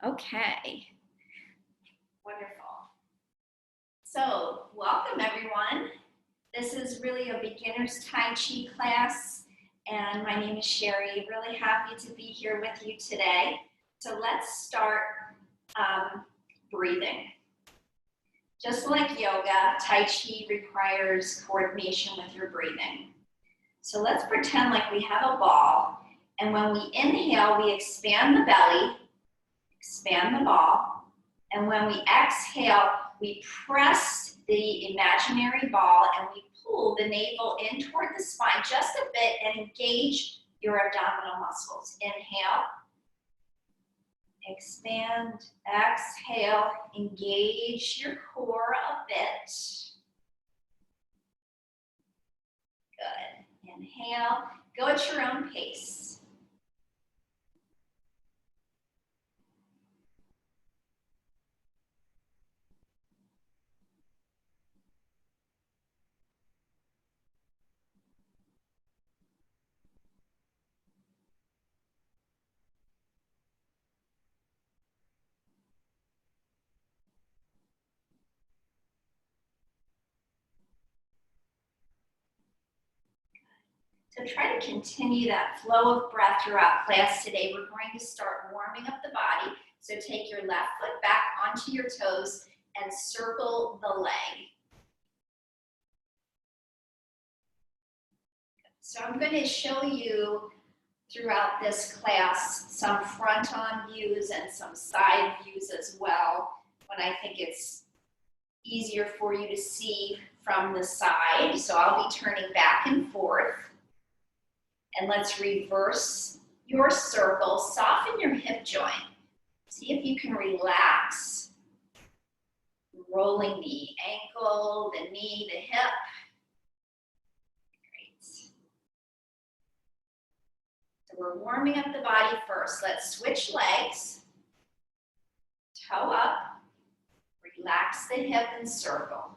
Okay, wonderful. So welcome everyone. This is really a beginner's Tai Chi class, and my name is Sherry. Really happy to be here with you today. So let's start breathing. Just like yoga, Tai Chi requires coordination with your breathing. So let's pretend like we have a ball, and when we inhale, we expand the belly, expand the ball, and when we exhale, we press the imaginary ball and we pull the navel in toward the spine just a bit and engage your abdominal muscles. Inhale, expand, exhale, engage your core a bit. Good. Inhale, go at your own pace. So try to continue that flow of breath throughout class today. We're going to start warming up the body. So take your left foot back onto your toes and circle the leg. So I'm going to show you throughout this class some front-on views and some side views as well, when I think it's easier for you to see from the side. So I'll be turning back and forth. And let's reverse your circle. Soften your hip joint. See if you can relax. Rolling the ankle, the knee, the hip. Great. So we're warming up the body first. Let's switch legs. Toe up. Relax the hip and circle.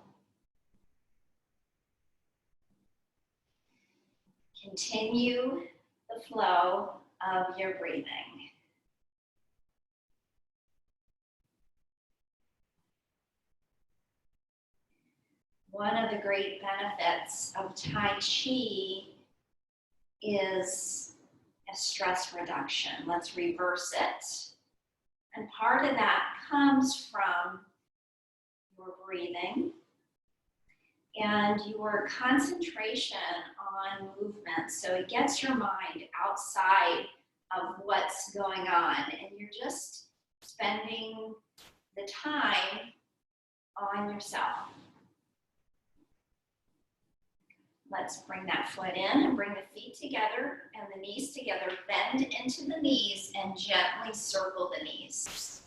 Continue the flow of your breathing. One of the great benefits of Tai Chi is a stress reduction. Let's reverse it. And part of that comes from your breathing and your concentration on movement. So it gets your mind outside of what's going on, and you're just spending the time on yourself. Let's bring that foot in and bring the feet together and the knees together. Bend into the knees and gently circle the knees.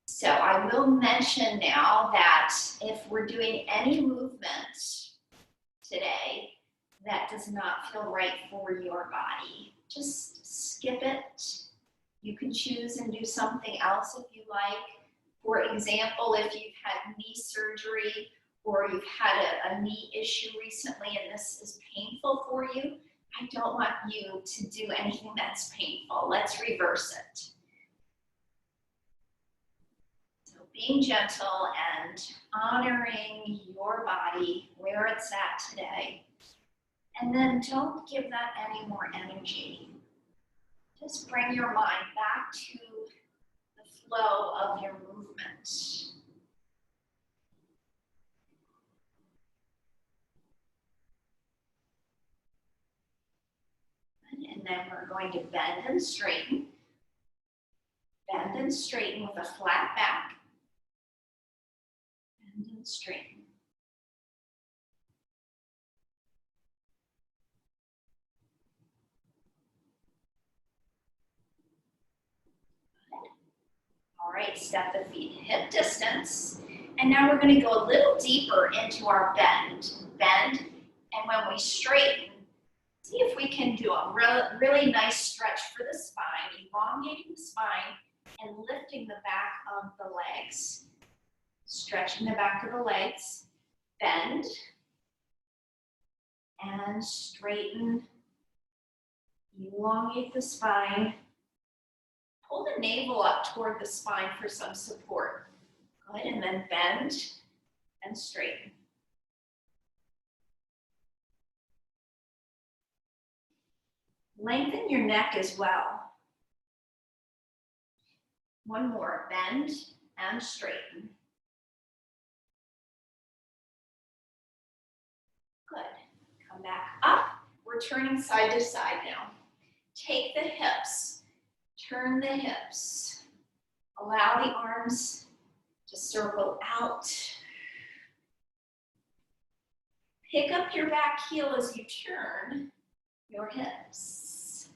So I will mention now that if we're doing any movement today that does not feel right for your body, just skip it. You can choose and do something else if you like. For example, if you've had knee surgery or you've had a knee issue recently and this is painful for you, I don't want you to do anything that's painful. Let's reverse it. Being gentle and honoring your body where it's at today. And then don't give that any more energy. Just bring your mind back to the flow of your movement. And then we're going to bend and straighten. Bend and straighten with a flat back. And straighten. All right, step the feet hip distance. And now we're going to go a little deeper into our bend. Bend, and when we straighten, see if we can do a really nice stretch for the spine, elongating the spine and lifting the back of the legs. Stretching the back of the legs, bend, and straighten, elongate the spine. Pull the navel up toward the spine for some support. Good, and then bend and straighten. Lengthen your neck as well. One more, bend and straighten. Good, come back up. We're turning side to side now. Take the hips, turn the hips. Allow the arms to circle out. Pick up your back heel as you turn your hips.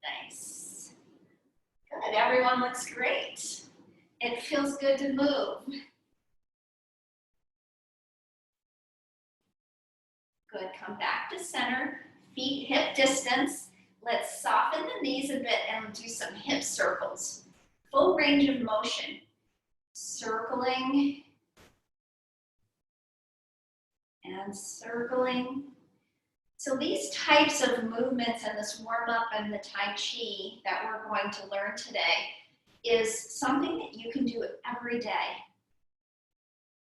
Nice. Good, everyone looks great. It feels good to move. Good, come back to center, feet hip distance. Let's soften the knees a bit and do some hip circles. Full range of motion. Circling and circling. So these types of movements and this warm-up and the Tai Chi that we're going to learn today is something that you can do every day.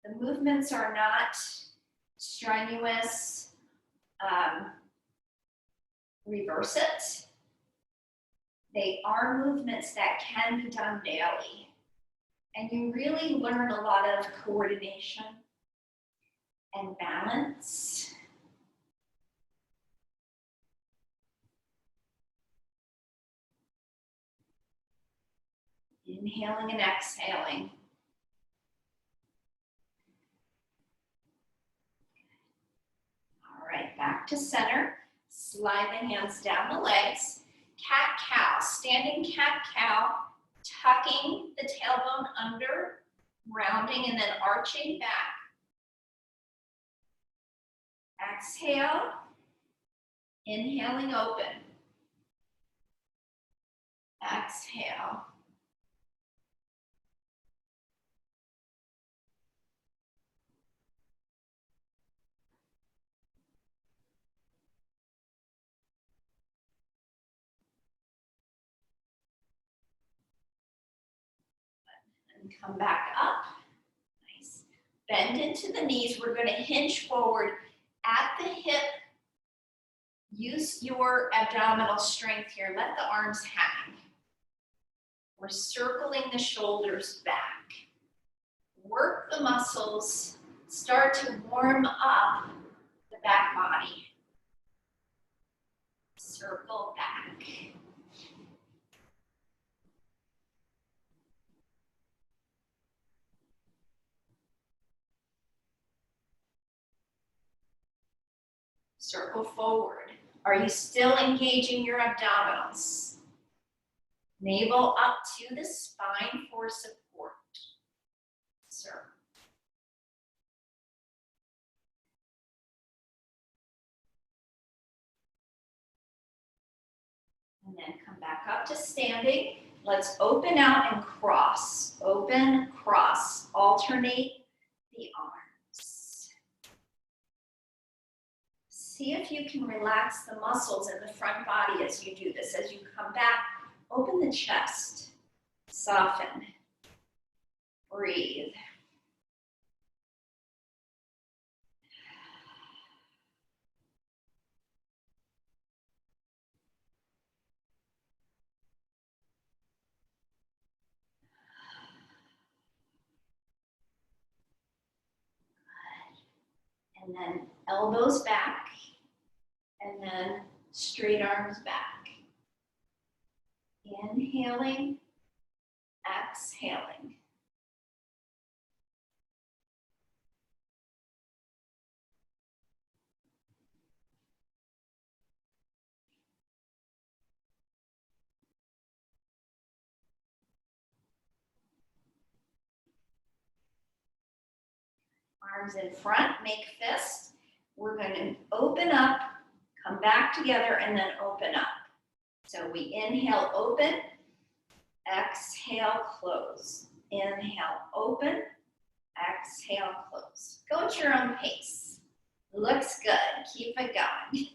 The movements are not strenuous. Reverse it. They are movements that can be done daily. And you really learn a lot of coordination and balance. Inhaling and exhaling. All right, back to center. Slide the hands down the legs. Cat-cow, standing cat-cow, tucking the tailbone under, rounding and then arching back. Exhale, inhaling open. Exhale. And come back up. Nice. Bend into the knees. We're going to hinge forward at the hip. Use your abdominal strength here. Let the arms hang. We're circling the shoulders back. Work the muscles. Start to warm up the back body. Circle back. Circle forward. Are you still engaging your abdominals? Navel up to the spine for support. Circle. And then come back up to standing. Let's open out and cross. Open, cross. Alternate the arms. See if you can relax the muscles in the front body as you do this. As you come back, open the chest. Soften. Breathe. And then elbows back, and then straight arms back. Inhaling, exhaling. Arms in front, make fists. We're going to open up, come back together, and then open up. So we inhale, open, exhale, close. Inhale, open, exhale, close. Go at your own pace. Looks good. Keep it going.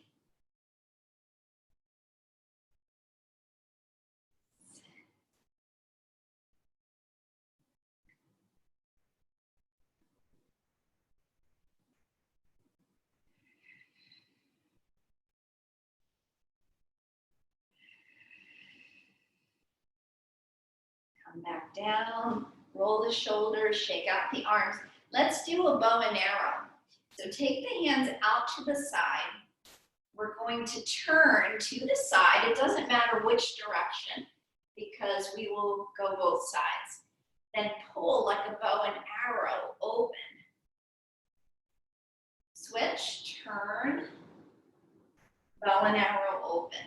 Come back down, roll the shoulders, shake out the arms. Let's do a bow and arrow. So take the hands out to the side. We're going to turn to the side. It doesn't matter which direction because we will go both sides. Then pull like a bow and arrow, open. Switch, turn, bow and arrow, open.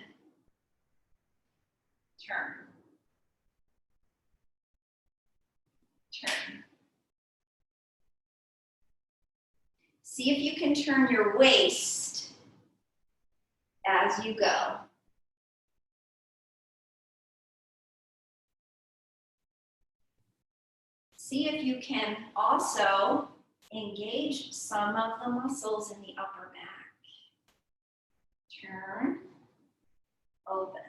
Turn. Turn. See if you can turn your waist as you go. See if you can also engage some of the muscles in the upper back. Turn, open.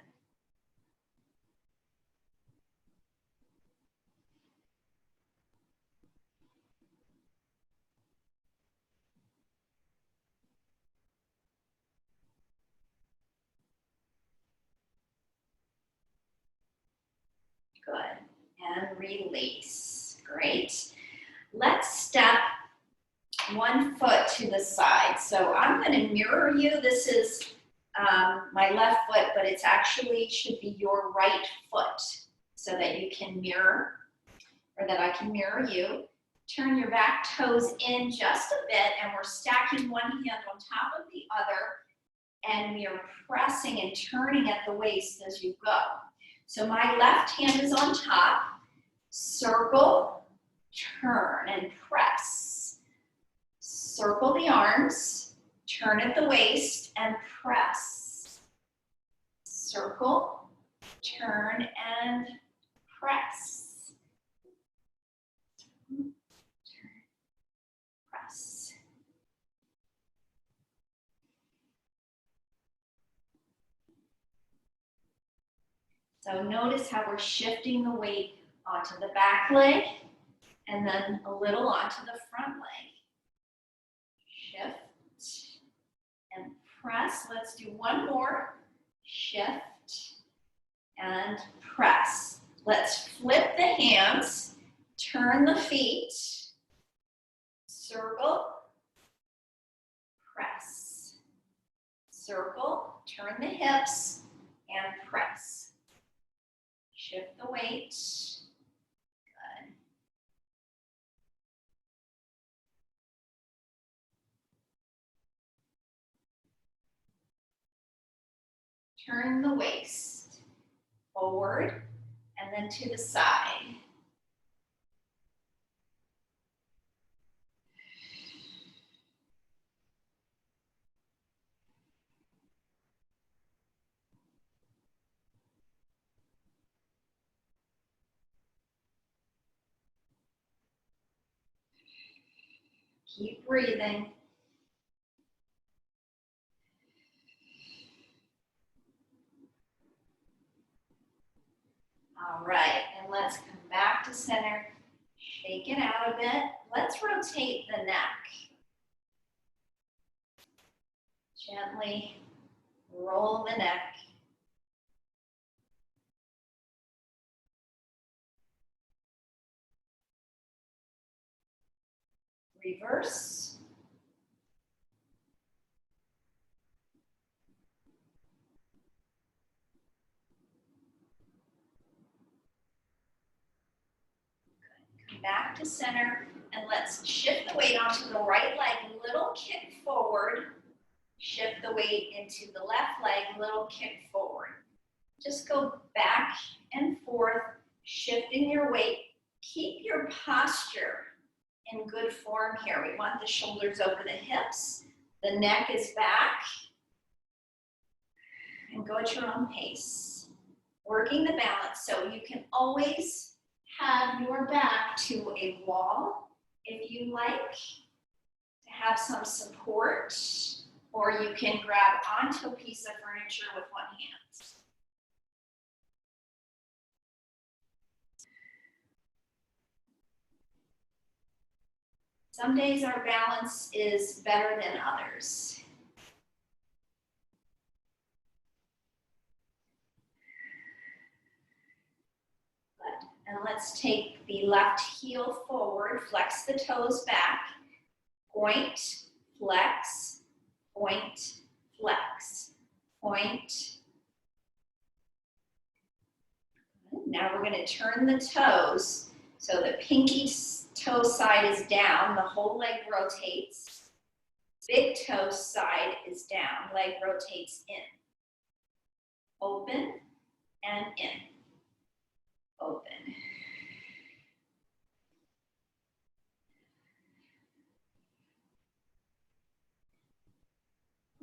Good. And release. Great. Let's step one foot to the side. So I'm going to mirror you. This is my left foot, but it's actually should be your right foot so that you can mirror, or that I can mirror you. Turn your back toes in just a bit, and we're stacking one hand on top of the other, and we are pressing and turning at the waist as you go. So my left hand is on top, circle, turn, and press. Circle the arms, turn at the waist, and press. Circle, turn, and press. Turn, press. So notice how we're shifting the weight onto the back leg and then a little onto the front leg. Shift and press. Let's do one more. Shift and press. Let's flip the hands, turn the feet, circle, press. Circle, turn the hips, and press. Shift the weight. Good. Turn the waist forward and then to the side. Keep breathing. All right, and let's come back to center. Shake it out a bit. Let's rotate the neck. Gently roll the neck. Reverse. Come back to center, and let's shift the weight onto the right leg. Little kick forward. Shift the weight into the left leg. Little kick forward. Just go back and forth, shifting your weight. Keep your posture in good form here. We want the shoulders over the hips. The neck is back. And go at your own pace. Working the balance so you can always have your back to a wall if you like. to have some support, or you can grab onto a piece of furniture with one hand. Some days our balance is better than others. Good. And let's take the left heel forward, flex the toes back, point, flex, point, flex, point. Now we're going to turn the toes so the pinky toe side is down, the whole leg rotates. Big toe side is down, leg rotates in. Open and in. Open.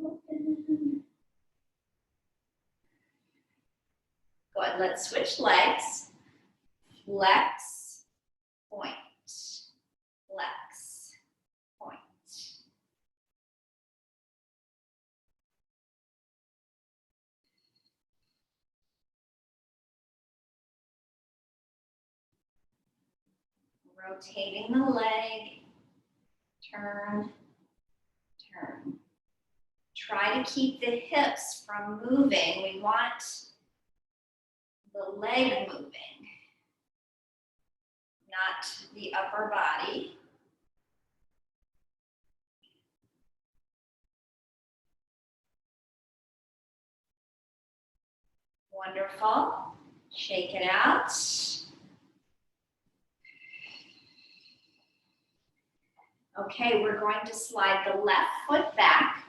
Open. Good, let's switch legs. Flex, point, flex, point. Rotating the leg, turn, turn. Try to keep the hips from moving. We want the leg moving, not the upper body. Wonderful. Shake it out. Okay, we're going to slide the left foot back.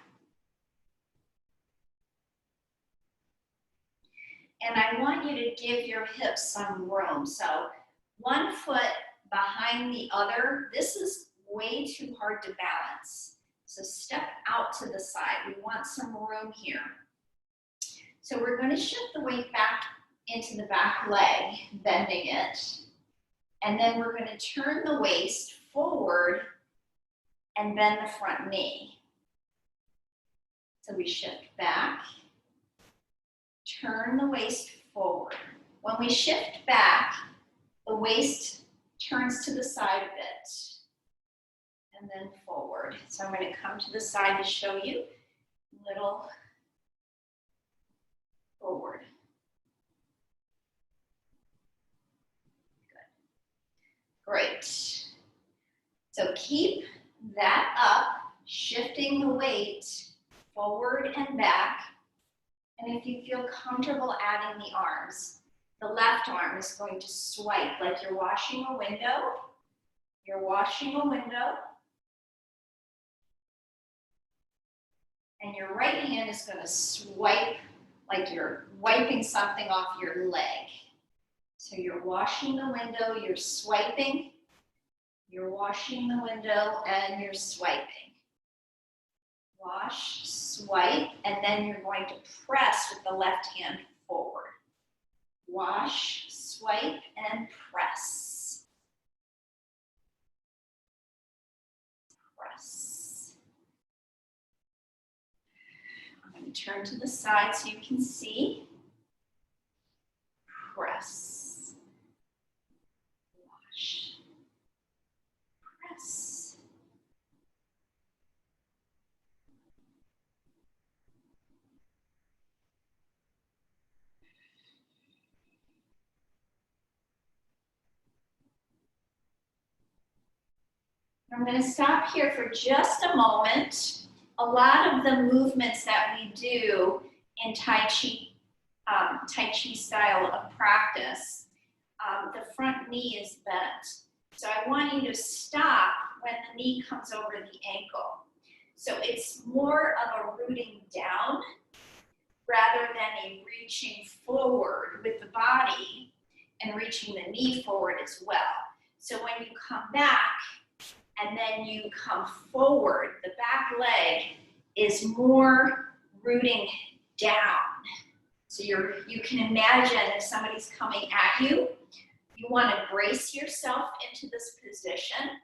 And I want you to give your hips some room. So one foot behind the other. This is way too hard to balance. So step out to the side. We want some room here. So we're going to shift the weight back into the back leg, bending it. And then we're going to turn the waist forward and bend the front knee. So we shift back, turn the waist forward. When we shift back, the waist turns to the side a bit and then forward. So I'm going to come to the side to show you. Little forward. Good. Great. So keep that up, shifting the weight forward and back. And if you feel comfortable adding the arms, the left arm is going to swipe like you're washing a window. You're washing a window. And your right hand is going to swipe like you're wiping something off your leg. So you're washing the window, you're swiping. You're washing the window and you're swiping. Wash, swipe, and then you're going to press with the left hand forward. Wash, swipe, and press. Press. I'm going to turn to the side so you can see. Press. Wash. Press. I'm going to stop here for just a moment. A lot of the movements that we do in Tai Chi style of practice, the front knee is bent. So I want you to stop when the knee comes over the ankle. So it's more of a rooting down rather than a reaching forward with the body and reaching the knee forward as well. So when you come back, and then you come forward, the back leg is more rooting down. So you can imagine if somebody's coming at you, you want to brace yourself into this position.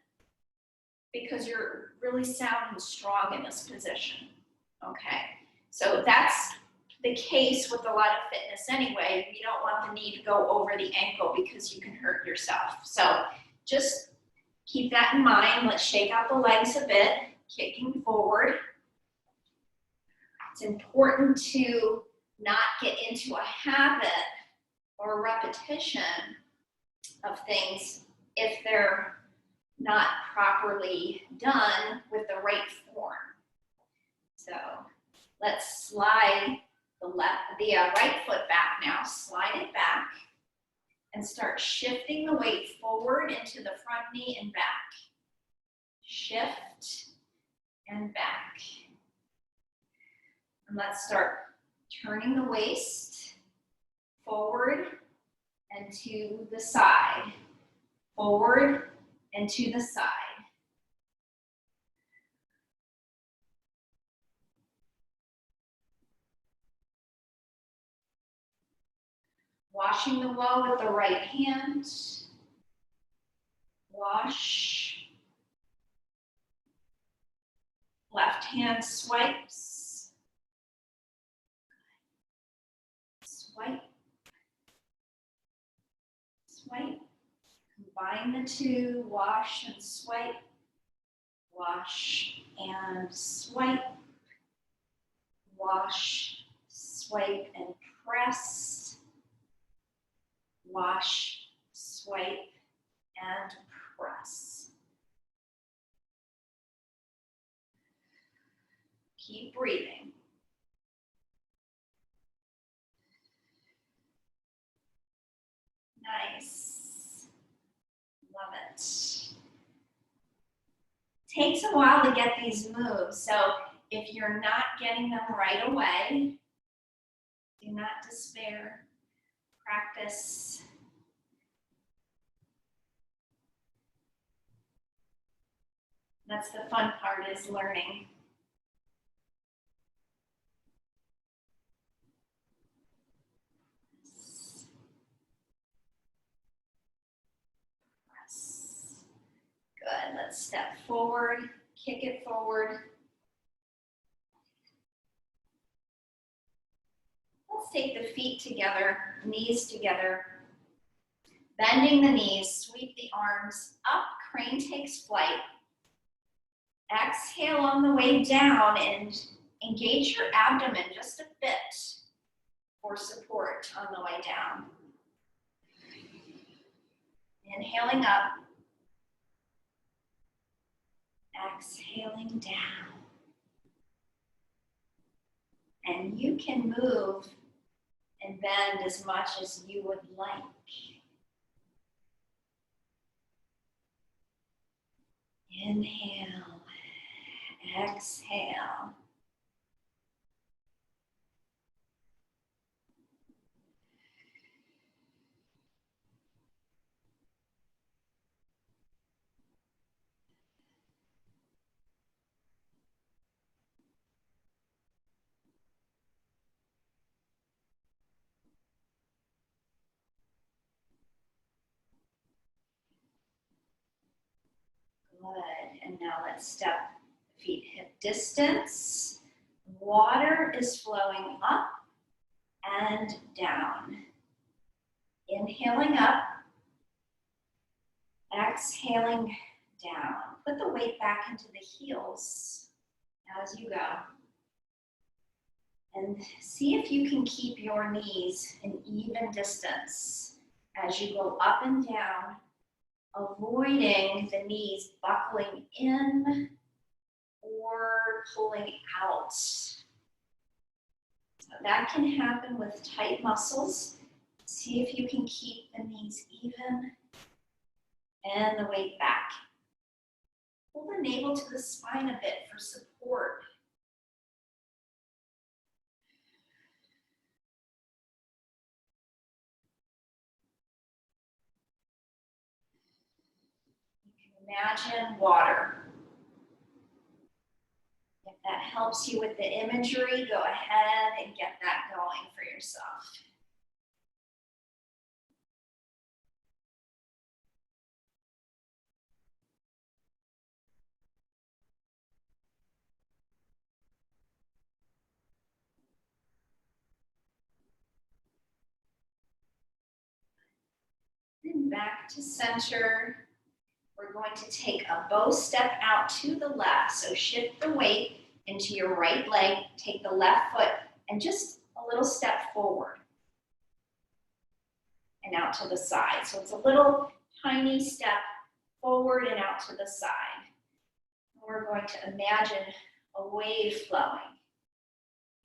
because you're really sound and strong in this position, okay? So that's the case with a lot of fitness anyway. You don't want the knee to go over the ankle because you can hurt yourself. So just keep that in mind. Let's shake out the legs a bit, kicking forward. It's important to not get into a habit or a repetition of things if they're not properly done with the right form. So let's slide the right foot back now, slide it back, and start shifting the weight forward into the front knee and back. Shift and back. And let's start turning the waist forward and to the side. Forward and to the side. Washing the wall with the right hand. Wash. Left hand swipes. Swipe. Swipe. Combine the two, wash and swipe. Wash and swipe. Wash, swipe, and press. Wash, swipe, and press. Keep breathing. Nice. Love it. Takes a while to get these moves, so if you're not getting them right away, do not despair. Practice. That's the fun part, is learning. Good, let's step forward, kick it forward. Let's take the feet together, knees together. Bending the knees, sweep the arms up, crane takes flight. Exhale on the way down and engage your abdomen just a bit for support on the way down. Inhaling up. Exhaling down. And you can move and bend as much as you would like. Inhale, exhale. Good, and now let's step feet hip distance. Water is flowing up and down. Inhaling up, exhaling down. Put the weight back into the heels as you go. And see if you can keep your knees an even distance as you go up and down, avoiding the knees buckling in or pulling out. So that can happen with tight muscles. See if you can keep the knees even and the weight back. Pull the navel to the spine a bit for support. You can imagine water. If that helps you with the imagery, go ahead and get that going for yourself. back to center. We're going to take a bow step out to the left. So shift the weight into your right leg, take the left foot, and just a little step forward and out to the side. So it's a little tiny step forward and out to the side. We're going to imagine a wave flowing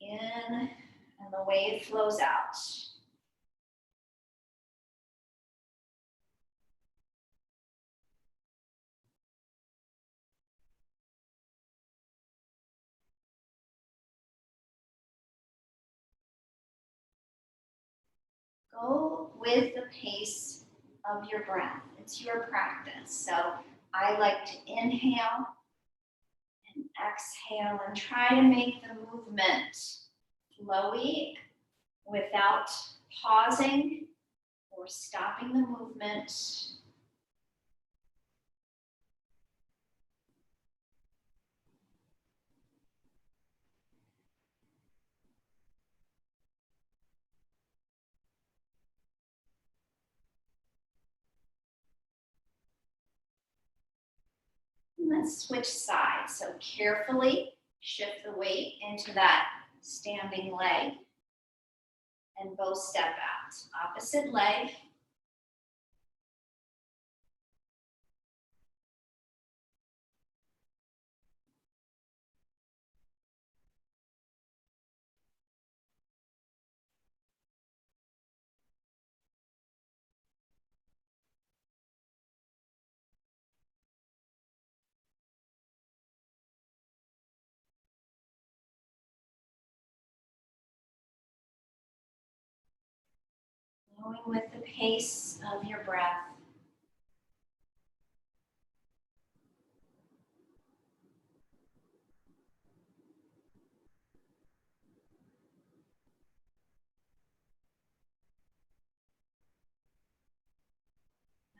in, and the wave flows out. Go with the pace of your breath. It's your practice. So I like to inhale and exhale and try to make the movement flowy without pausing or stopping the movement. And let's switch sides. So carefully shift the weight into that standing leg and both step out. Opposite leg. Going with the pace of your breath.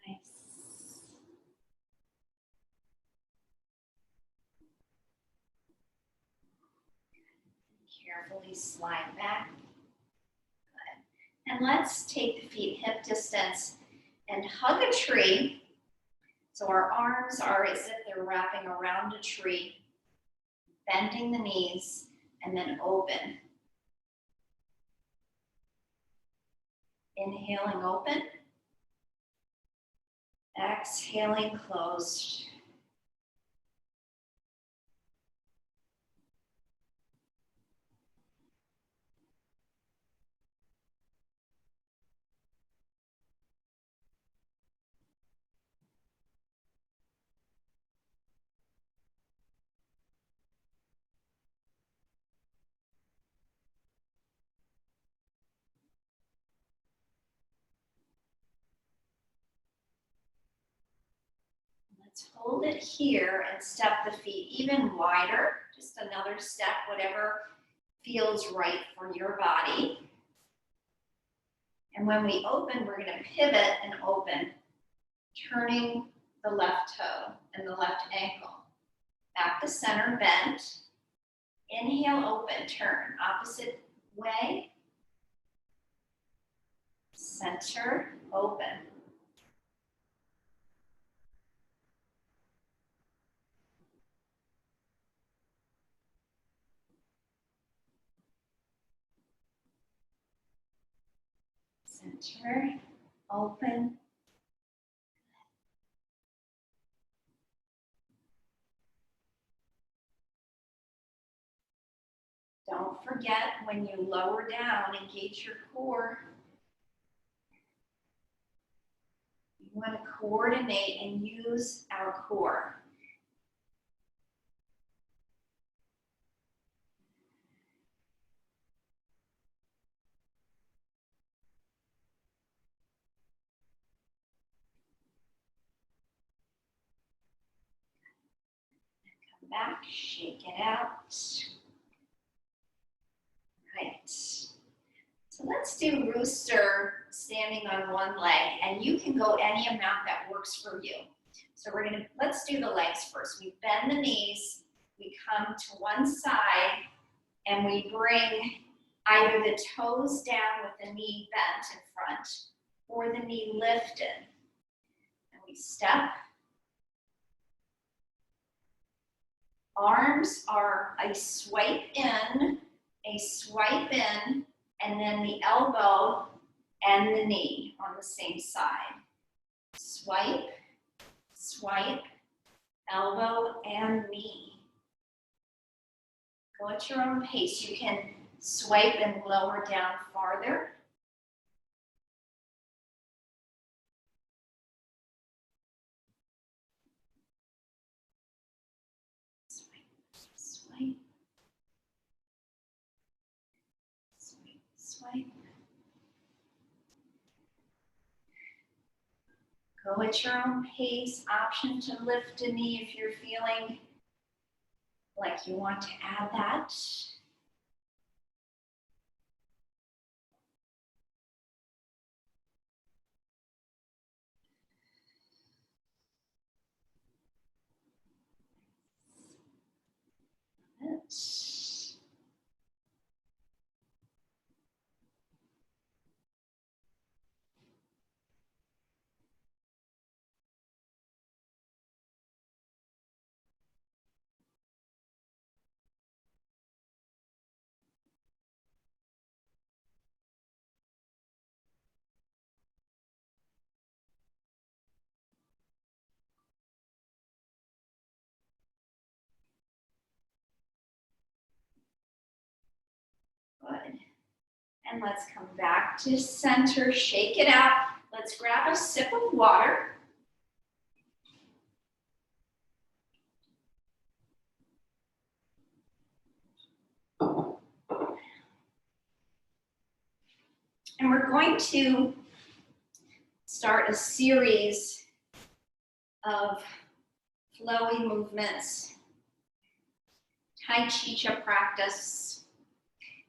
Nice. Carefully slide back. Good. And let's take the feet hip distance and hug a tree. So our arms are as if they're wrapping around a tree, bending the knees, and then open. Inhaling open. Exhaling closed. Let's hold it here and step the feet even wider. Just another step, whatever feels right for your body. And when we open, we're going to pivot and open, turning the left toe and the left ankle. Back to center, bend. Inhale, open, turn. Opposite way. Center, open. Center, open. Don't forget, when you lower down, engage your core. You want to coordinate and use our core. Come back, shake it out. Right. So let's do rooster standing on one leg, and you can go any amount that works for you. So let's do the legs first. We bend the knees, we come to one side, and we bring either the toes down with the knee bent in front or the knee lifted. step. Arms are a swipe in, and then the elbow and the knee on the same side. Swipe, swipe, elbow and knee. Go at your own pace. You can swipe and lower down farther. Swipe, swipe, swipe. Go at your own pace. Option to lift a knee if you're feeling like you want to add that. Good. And let's come back to center, shake it out. Let's grab a sip of water. And we're going to start a series of flowy movements, Tai Chi practice.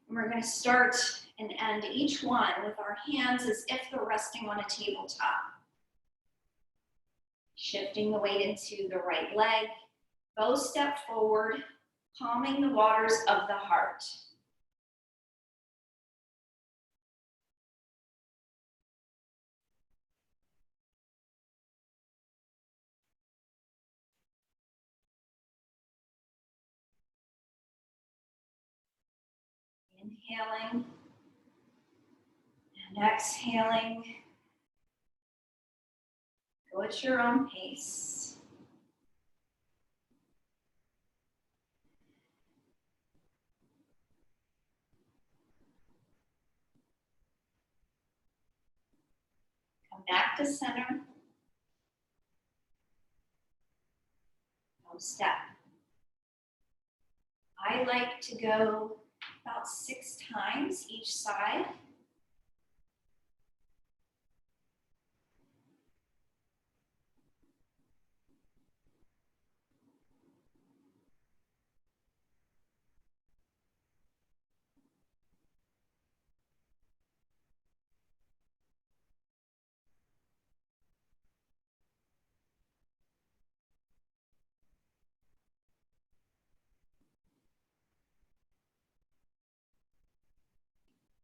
And we're going to start and end each one with our hands as if they're resting on a tabletop. Shifting the weight into the right leg, bow step forward, calming the waters of the heart. Inhaling and exhaling. Go at your own pace. Come back to center. Bow step. I like to go about 6 times each side.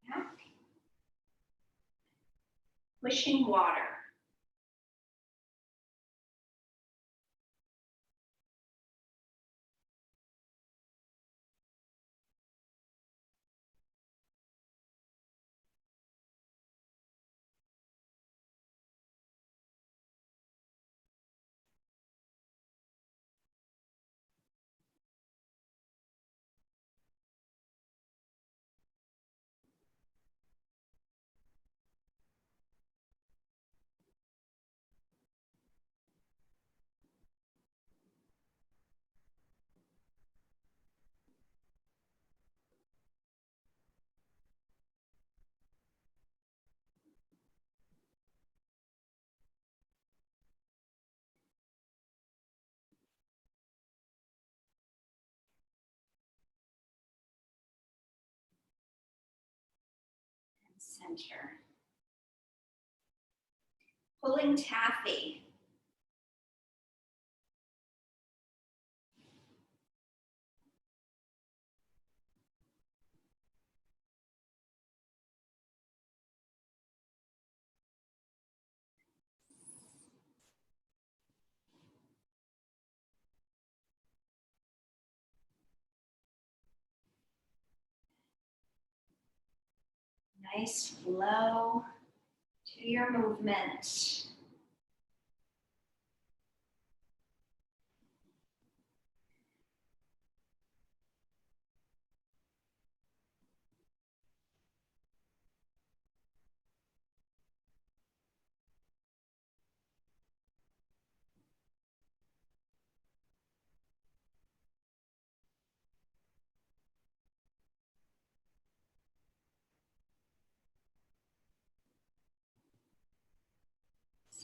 Yeah. Pushing water. And center. Pulling taffy. Nice flow to your movement.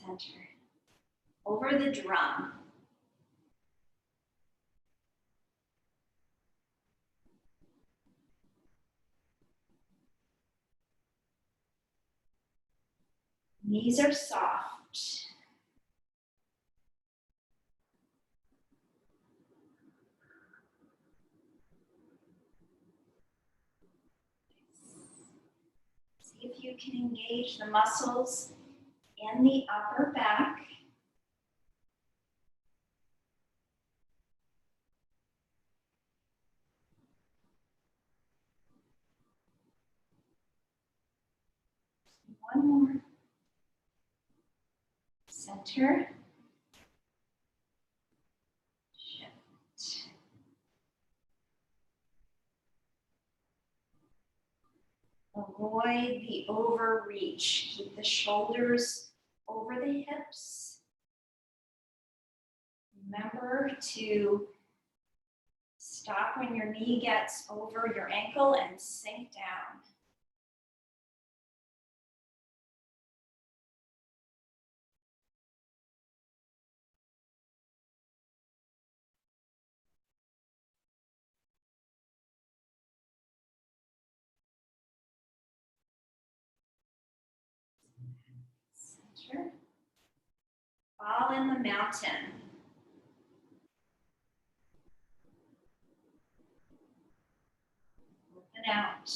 Center. Over the drum. Knees are soft. See if you can engage the muscles in the upper back. One more. Center. Shift. Avoid the overreach. Keep the shoulders over the hips. Remember to stop when your knee gets over your ankle and sink down. Center. Fall in the mountain. Open out.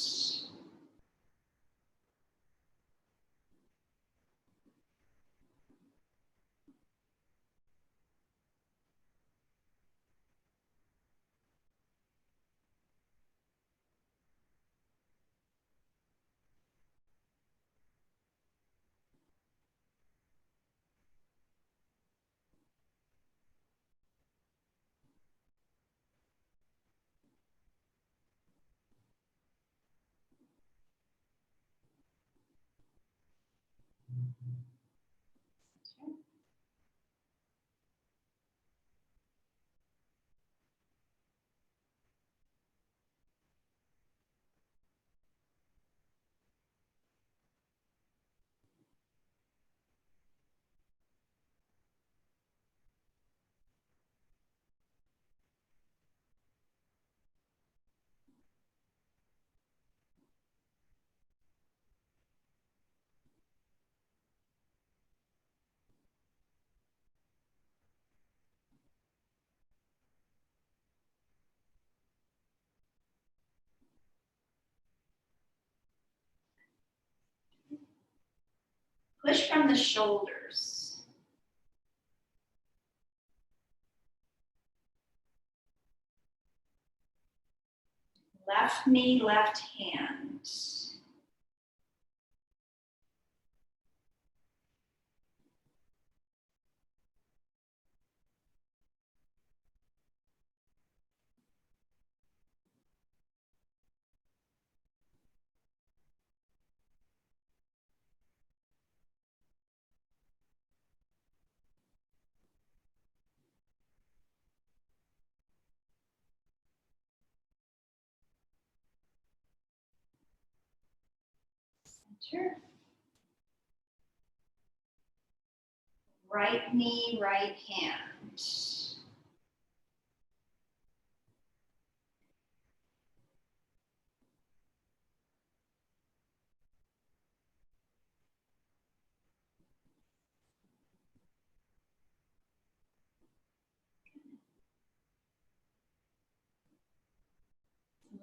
Push from the shoulders. Left knee, left hand. Center. Right knee, right hand.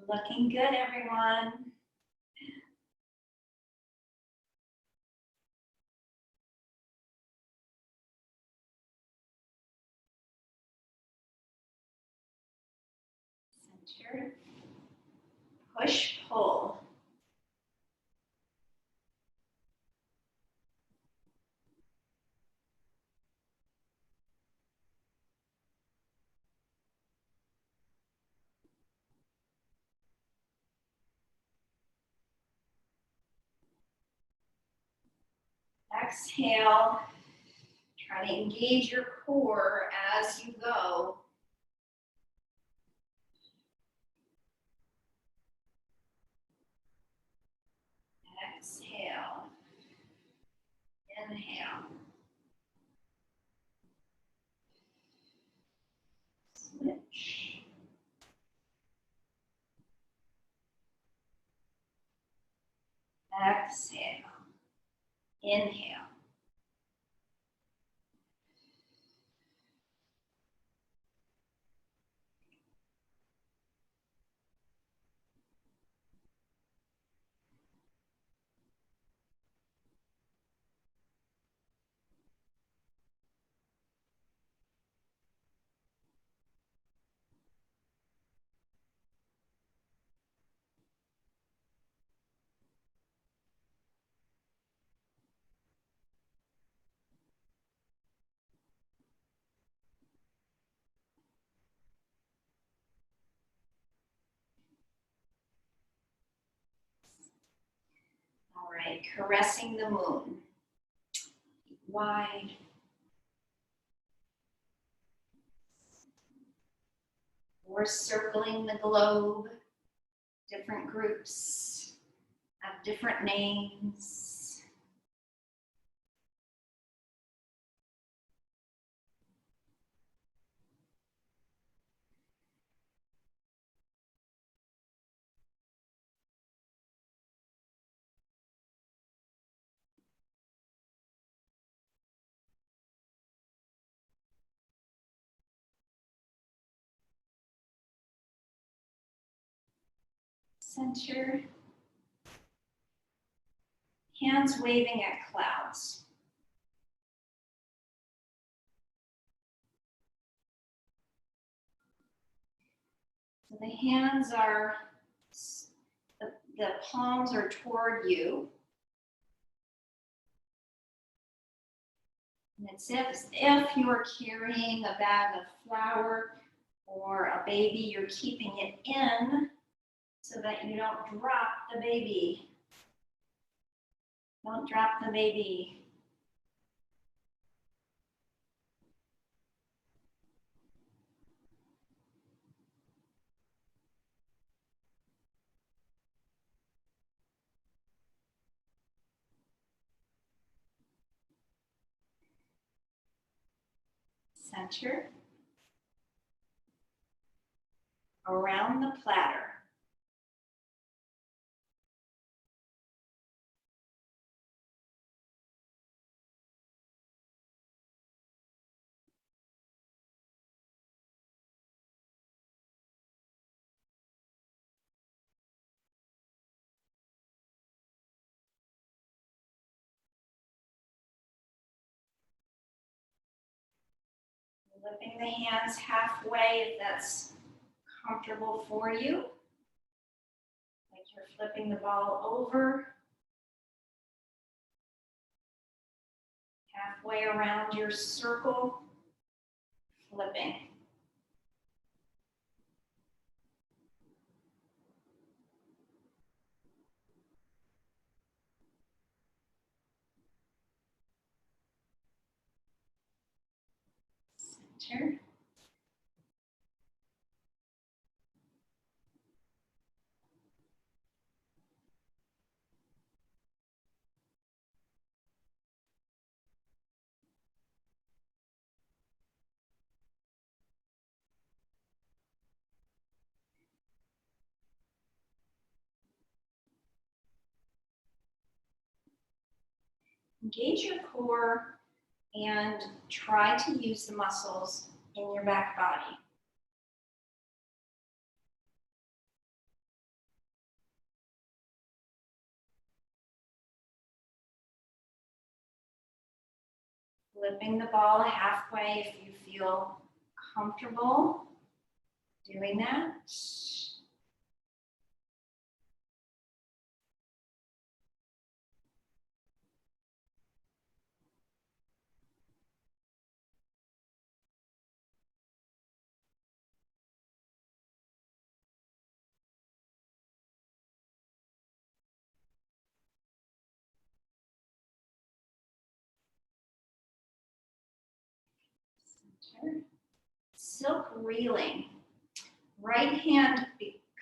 Looking good, everyone. Center. Push, pull. Exhale. Try to engage your core as you go. Exhale. Inhale. Switch. Exhale. Inhale. All right, caressing the moon. Wide. Or circling the globe. Different groups have different names. Center. Hands waving at clouds. So the hands are, the palms are toward you. And it's if you are carrying a bag of flour or a baby, you're keeping it in so that you don't drop the baby. Don't drop the baby. Center. Around the platter. Flipping the hands halfway if that's comfortable for you. Like you're flipping the ball over. Halfway around your circle, flipping. Center. Engage your core and try to use the muscles in your back body. Flipping the ball halfway if you feel comfortable doing that. center. Silk reeling. Right hand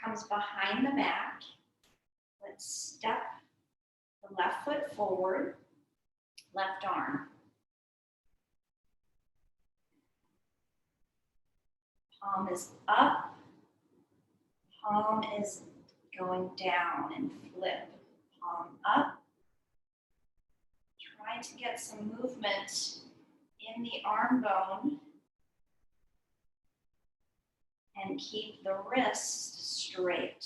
comes behind the back. Let's step the left foot forward, left arm. Palm is up, palm is going down and flip. Palm up. Try to get some movement in the arm bone and keep the wrist straight.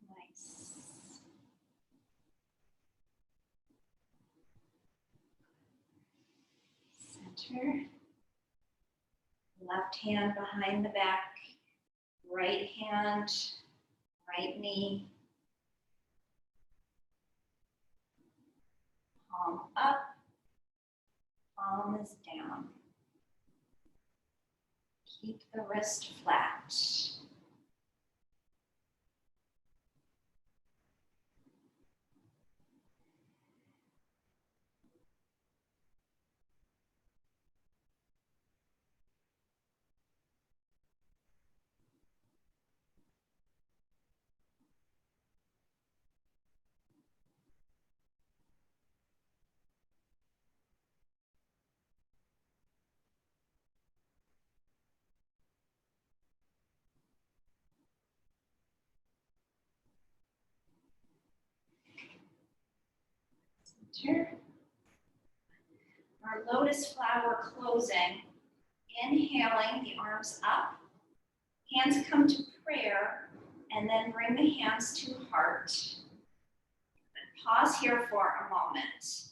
Nice. Center. Left hand behind the back, right hand, right knee. Palm up, palm is down. Keep the wrist flat. Center. Our lotus flower closing. Inhaling, the arms up. Hands come to prayer, and then bring the hands to heart. Pause here for a moment.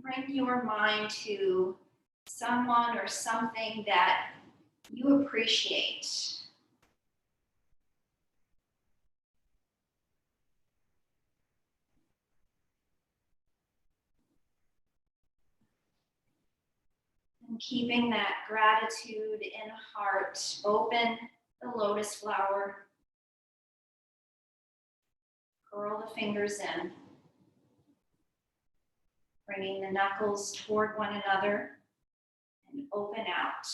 Bring your mind to someone or something that you appreciate. And keeping that gratitude in heart, open the lotus flower. Curl the fingers in. Bringing the knuckles toward one another and open out.